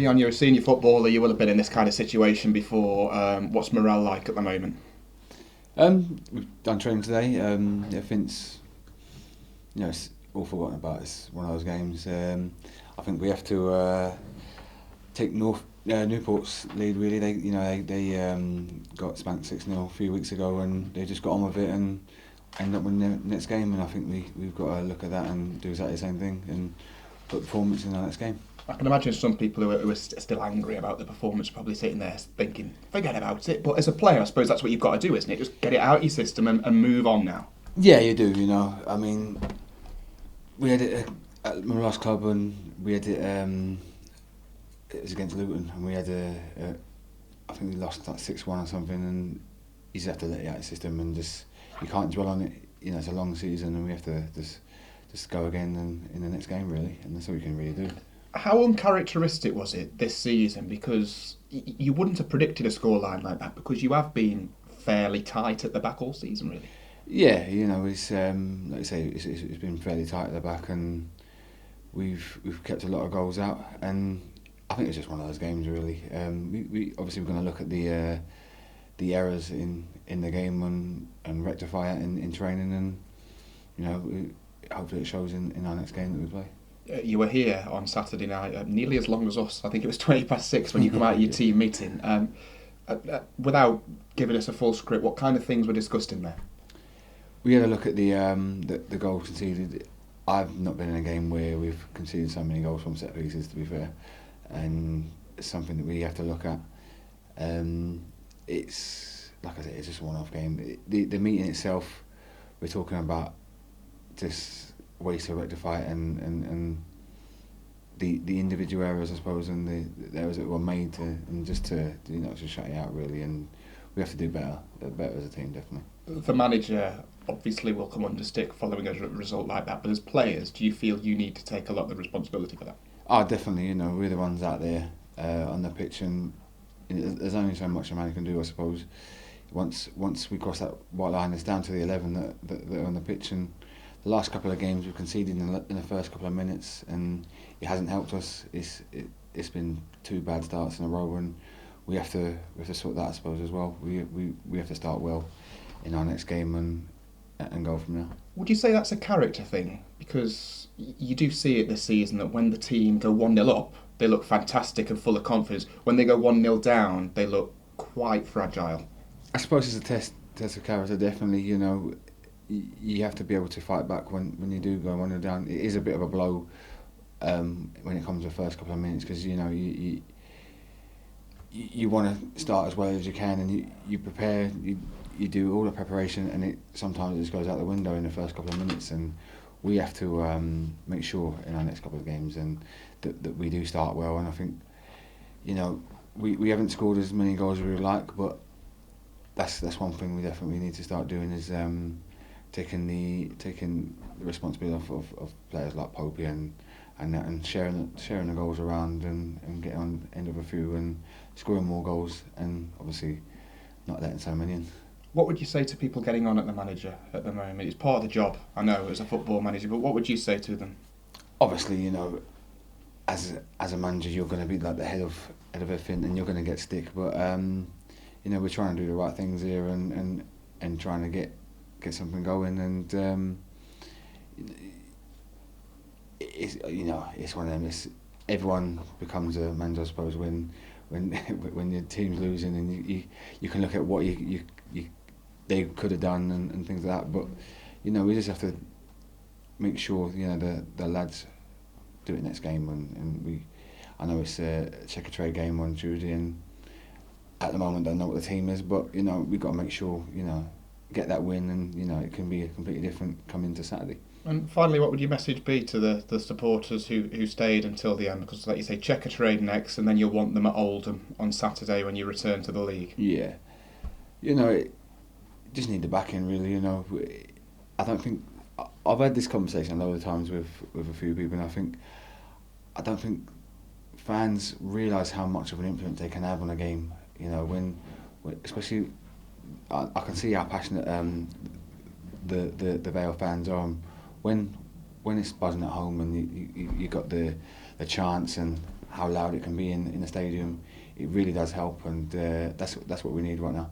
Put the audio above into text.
Leon, you're a senior footballer. You will have been in this kind of situation before. What's morale like at the moment? We've done training today. Everything's, it's all forgotten about. It's one of those games. I think we have to take Newport's lead. Really, they got spanked 6-0 a few weeks ago, and they just got on with it and ended up winning the next game. And I think we've got to look at that and do exactly the same thing and put performance in our next game. I can imagine some people who are still angry about the performance are probably sitting there thinking, forget about it. But as a player, I suppose that's what you've got to do, isn't it? Just get it out of your system and move on now. Yeah, you do. I mean, we had it at my last club, and we had it. It was against Luton, and we had I think we lost like 6-1 or something, and you just have to let it out of your system and just you can't dwell on it. It's a long season, and we have to just go again in the next game, really, and that's all you can really do. How uncharacteristic was it this season? Because you wouldn't have predicted a scoreline like that because you have been fairly tight at the back all season, really. Yeah, it's like I say, it's been fairly tight at the back, and we've kept a lot of goals out, and I think it's just one of those games, really. We obviously we're going to look at the errors in the game and rectify it in training, and hopefully it shows in our next game that we play. You were here on Saturday night, nearly as long as us. I think it was 6:20 when you come out of your team meeting. Without giving us a full script, what kind of things were discussed in there? We had a look at the goals conceded. I've not been in a game where we've conceded so many goals from set pieces, to be fair, and it's something that we have to look at. It's like I said, it's just a one-off game. The meeting itself, we're talking about just ways to rectify it and the individual errors, I suppose, and the errors that were made and just to shut it out, really, and we have to do better as a team, definitely. The manager obviously will come under stick following a result like that, but as players, do you feel you need to take a lot of the responsibility for that? Oh, definitely. We're the ones out there on the pitch, and there's only so much a man can do, I suppose. Once we cross that white line, it's down to the 11 that are on the pitch, and the last couple of games we've conceded in the first couple of minutes, and it hasn't helped us. It's been 2 bad starts in a row, and we have to sort that, I suppose, as well. We have to start well in our next game and go from there. Would you say that's a character thing? Because you do see it this season that when the team go 1-0 up, they look fantastic and full of confidence. When they go 1-0 down, they look quite fragile. I suppose it's a test of character, definitely. You have to be able to fight back when you do go 1-0 down. It is a bit of a blow when it comes to the first couple of minutes, because you want to start as well as you can, and you prepare, you do all the preparation, and sometimes it just goes out the window in the first couple of minutes, and we have to make sure in our next couple of games and that we do start well. And I think we haven't scored as many goals as we would like, but that's one thing we definitely need to start doing is taking the responsibility of players like Popey and sharing the goals around and getting on end of a few and scoring more goals, and obviously not letting so many in. What would you say to people getting on at the manager at the moment? It's part of the job, I know, as a football manager, but what would you say to them? Obviously, as a manager, you're going to be like the head of everything, and you're going to get stick. But we're trying to do the right things here and trying to get something going. And it's one of them. Everyone becomes a manager, I suppose, when your team's losing, and you can look at what they could have done and things like that. But we just have to make sure the lads do it next game, and I know it's a checker trade game on Tuesday, and at the moment I don't know what the team is, but we've got to make sure get that win, and it can be a completely different coming to Saturday. And finally, what would your message be to the supporters who stayed until the end? Because, like you say, checker trade next, and then you'll want them at Oldham on Saturday when you return to the league. Yeah, just need the backing, really. I don't think I've had this conversation a lot of times with a few people, and I don't think fans realise how much of an influence they can have on a game. When especially I can see how passionate the Vale fans are. When it's buzzing at home and you got the chants and how loud it can be in the stadium. It really does help, and that's what we need right now.